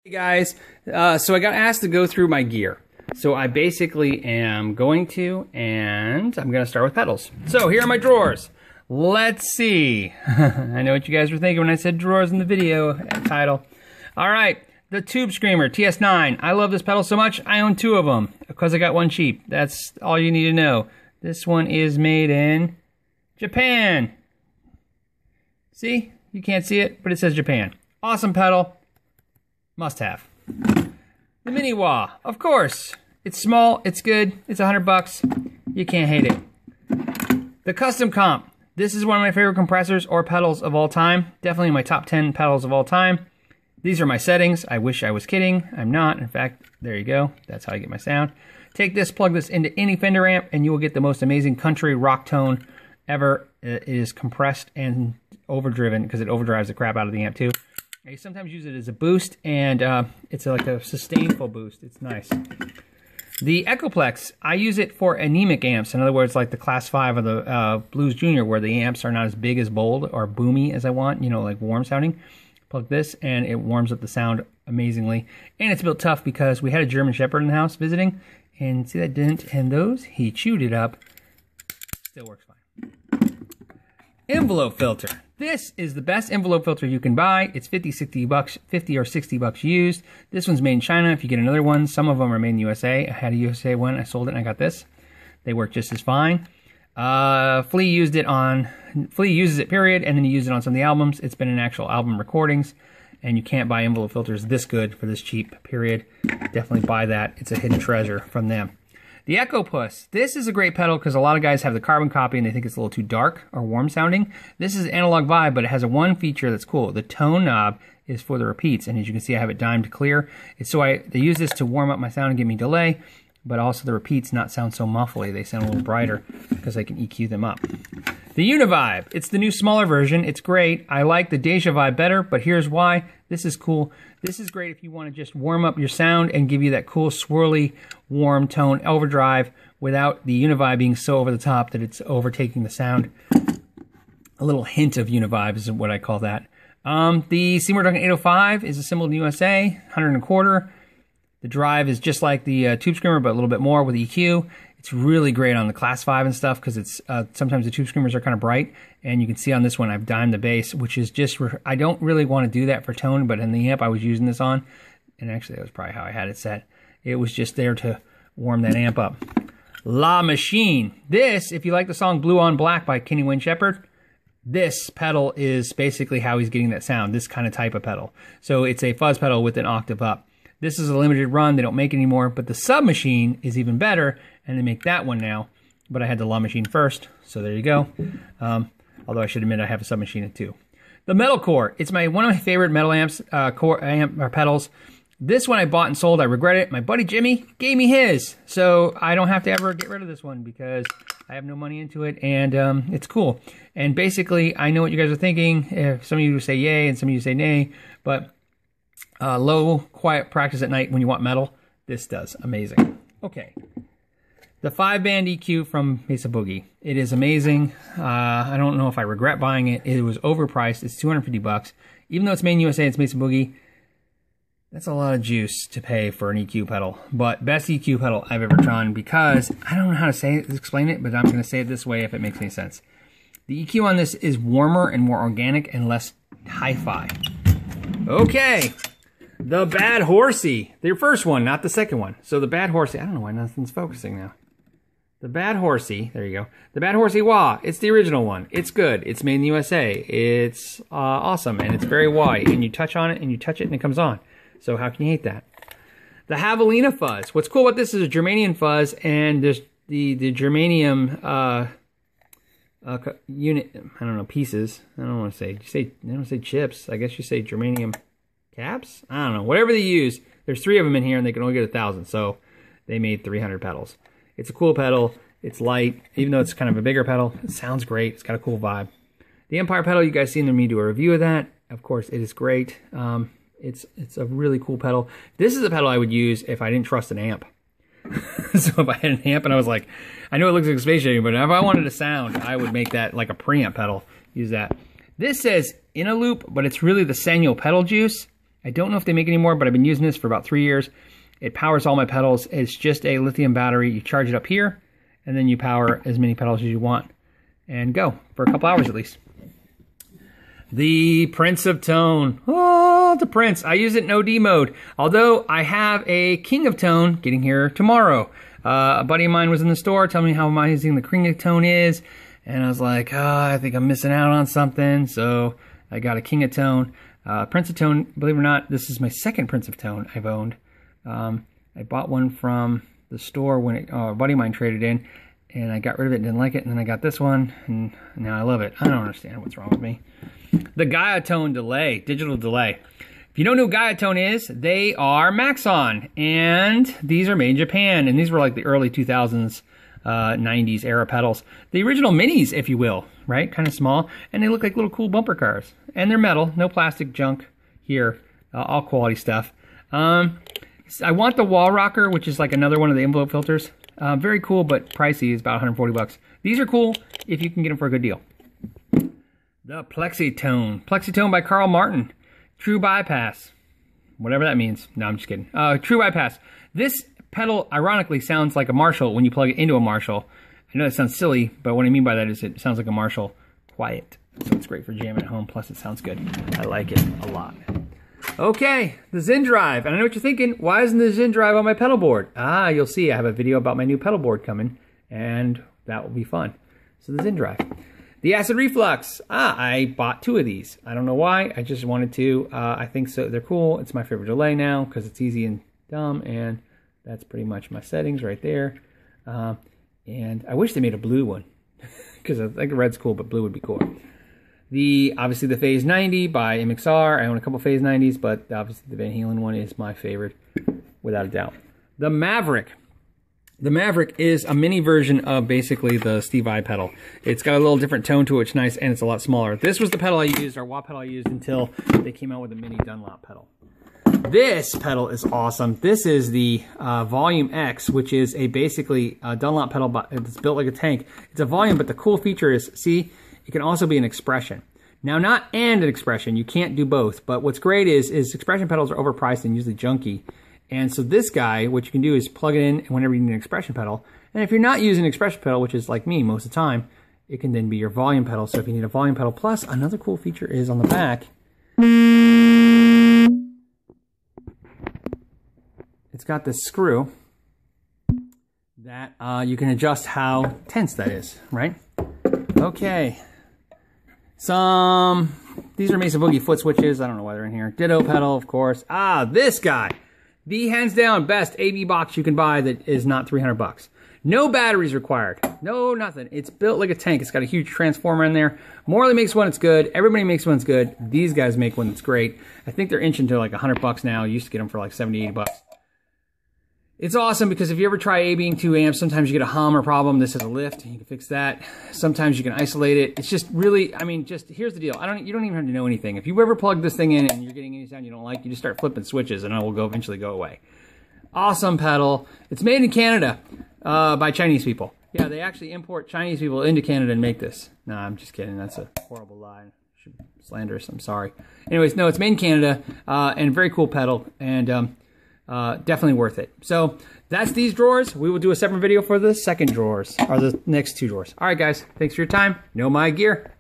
Hey guys, so I got asked to go through my gear. So I basically am going to, and I'm going to start with pedals. So here are my drawers. Let's see. I know what you guys were thinking when I said drawers in the video title. All right, the Tubescreamer Ts9. I love this pedal so much, I own two of them because I got one cheap. That's all you need to know. This one is made in Japan. See? You can't see it, but it says Japan. Awesome pedal. Must have. The mini wah, of course. It's small, it's good, it's $100. You can't hate it. The custom comp. This is one of my favorite compressors or pedals of all time. Definitely my top 10 pedals of all time. These are my settings. I wish I was kidding. I'm not. In fact, there you go. That's how I get my sound. Take this, plug this into any Fender amp, and you will get the most amazing country rock tone ever. It is compressed and overdriven because it overdrives the crap out of the amp too. I sometimes use it as a boost, and it's like a sustainful boost. It's nice. The Echoplex, I use it for anemic amps. In other words, like the Class 5 of the Blues Junior, where the amps are not as big as bold or boomy as I want, you know, like warm sounding. Plug this, and it warms up the sound amazingly. And it's built tough because we had a German Shepherd in the house visiting, and see that dent and those? He chewed it up. Still works fine. Envelope filter. This is the best envelope filter you can buy. It's 50 or 60 bucks used. This one's made in China. If you get another one, some of them are made in the USA. I had a USA one. I sold it and I got this. They work just as fine. Flea uses it, period, and then he used it on some of the albums. It's been in actual album recordings, and you can't buy envelope filters this good for this cheap, period. Definitely buy that. It's a hidden treasure from them. The Echo Puss. This is a great pedal because a lot of guys have the carbon copy and they think it's a little too dark or warm sounding. This is analog vibe, but it has one feature that's cool. The tone knob is for the repeats, and as you can see, I have it dimed to clear. It's so they use this to warm up my sound and give me delay, but also the repeats not sound so muffly. They sound a little brighter because I can EQ them up. The Univibe. It's the new smaller version. It's great. I like the Deja Vibe better, but here's why. This is cool. This is great if you want to just warm up your sound and give you that cool, swirly, warm tone overdrive without the Univibe being so over the top that it's overtaking the sound. A little hint of Univibe is what I call that. The Seymour Duncan 805 is assembled in the USA, 125. The drive is just like the Tubescreamer, but a little bit more with EQ. It's really great on the Class 5 and stuff because it's sometimes the Tubescreamers are kind of bright, and you can see on this one I've dimed the bass, which is just, I don't really want to do that for tone, but in the amp I was using this on, and actually that was probably how I had it set. It was just there to warm that amp up. La Machine. This, if you like the song Blue on Black by Kenny Wayne Shepherd, this pedal is basically how he's getting that sound, this kind of type of pedal. So it's a fuzz pedal with an octave up. This is a limited run. They don't make it anymore, but the Submachine is even better, and they make that one now. But I had the La Machine first, so there you go. Although I should admit I have a Submachine too. The Metal Core. It's one of my favorite metal amps, pedals. This one I bought and sold. I regret it. My buddy Jimmy gave me his, so I don't have to ever get rid of this one because I have no money into it, and it's cool. And basically, I know what you guys are thinking. Some of you say yay, and some of you say nay, but low, quiet practice at night when you want metal, this does amazing. Okay, the 5-band EQ from Mesa Boogie. It is amazing. I don't know if I regret buying it. It was overpriced. It's 250 bucks. Even though it's made in USA, it's Mesa Boogie. That's a lot of juice to pay for an EQ pedal, but best EQ pedal I've ever drawn because I don't know how to explain it, but I'm going to say it this way if it makes any sense. The EQ on this is warmer and more organic and less hi-fi. Okay. The Bad Horsey. The first one, not the second one. So the Bad Horsey. I don't know why nothing's focusing now. The Bad Horsey. There you go. The Bad Horsey Wah. It's the original one. It's good. It's made in the USA. It's awesome. And it's very wide. And you touch on it and you touch it and it comes on. So how can you hate that? The Javelina Fuzz. What's cool about this is a germanium fuzz. And there's the germanium unit. I don't know. Pieces. I don't want to say. I don't say chips. I guess you say germanium caps? I don't know. Whatever they use. There's 3 of them in here and they can only get 1,000. So they made 300 pedals. It's a cool pedal. It's light. Even though it's kind of a bigger pedal, it sounds great. It's got a cool vibe. The Empire pedal, you guys seen me do a review of that. Of course, it is great. It's a really cool pedal. This is a pedal I would use if I didn't trust an amp. So if I had an amp and I was like, I know it looks like a space shading, but if I wanted a sound, I would make that like a preamp pedal. Use that. This says in a loop, but it's really the Sanyo pedal juice. I don't know if they make any more, but I've been using this for about 3 years. It powers all my pedals. It's just a lithium battery. You charge it up here, and then you power as many pedals as you want and go for a couple hours at least. The Prince of Tone. Oh, the Prince. I use it in OD mode, although I have a King of Tone getting here tomorrow. A buddy of mine was in the store telling me how amazing the King of Tone is, and I was like, oh, I think I'm missing out on something, so I got a King of Tone. Prince of Tone, believe it or not, this is my second Prince of Tone I've owned. I bought one from the store when a buddy of mine traded in, and I got rid of it and didn't like it, and then I got this one, and now I love it. I don't understand what's wrong with me. The Gaia Tone delay, digital delay. If you don't know who Gaia Tone is, they are Maxon, and these are made in Japan, and these were like the early 2000s, 90s era pedals. The original minis, if you will, right? Kind of small, and they look like little cool bumper cars. And they're metal, no plastic junk here, all quality stuff. I want the wall rocker, which is like another one of the envelope filters. Very cool, but pricey. It's about 140 bucks. These are cool if you can get them for a good deal. The Plexitone. Plexitone by Carl Martin. True bypass. Whatever that means. No, I'm just kidding. True bypass. This pedal, ironically, sounds like a Marshall when you plug it into a Marshall. I know that sounds silly, but what I mean by that is it sounds like a Marshall quiet. So it's great for jamming at home, plus it sounds good. I like it a lot. Okay, the Zen Drive. And I know what you're thinking, why isn't the Zen Drive on my pedal board? Ah, you'll see, I have a video about my new pedal board coming, and that will be fun. So the Zen Drive. The Acid Reflux. I bought 2 of these. I don't know why, I just wanted to. I think so. They're cool. It's my favorite delay now, because it's easy and dumb, and that's pretty much my settings right there. And I wish they made a blue one, because I think red's cool, but blue would be cool. Obviously the Phase 90 by MXR. I own a couple Phase 90s, but obviously the Van Halen one is my favorite, without a doubt. The Maverick. The Maverick is a mini version of basically the Steve Vai pedal. It's got a little different tone to it, which is nice, and it's a lot smaller. This was the pedal I used, or wah pedal I used, until they came out with a mini Dunlop pedal. This pedal is awesome. This is the Volume X, which is basically a Dunlop pedal, but it's built like a tank. It's a volume, but the cool feature is, see, it can also be an expression. Now, not and an expression. You can't do both. But what's great is expression pedals are overpriced and usually junky. And so this guy, what you can do is plug it in whenever you need an expression pedal. And if you're not using an expression pedal, which is like me most of the time, it can then be your volume pedal. So if you need a volume pedal, plus another cool feature is on the back. It's got this screw that you can adjust how tense that is, right? Okay. These are Mesa Boogie Footswitches. I don't know why they're in here. Ditto pedal, of course. This guy. The hands down best AB box you can buy that is not 300 bucks. No batteries required. No, nothing. It's built like a tank. It's got a huge transformer in there. Morley makes one that's good. Everybody makes one that's good. These guys make one that's great. I think they're inching to like 100 bucks now. You used to get them for like 70, 80 bucks. It's awesome because if you ever try ABing 2 amps, sometimes you get a hum or problem. This is a lift. You can fix that. Sometimes you can isolate it. It's just really, I mean, just here's the deal. You don't even have to know anything. If you ever plug this thing in and you're getting any sound you don't like, you just start flipping switches and it will eventually go away. Awesome pedal. It's made in Canada by Chinese people. Yeah, they actually import Chinese people into Canada and make this. No, I'm just kidding. That's a horrible lie. Slanderous. I'm sorry. Anyways, no, it's made in Canada and very cool pedal, and definitely worth it. So that's these drawers. We will do a separate video for the second drawers, or the next 2 drawers. All right, guys. Thanks for your time. Know my gear.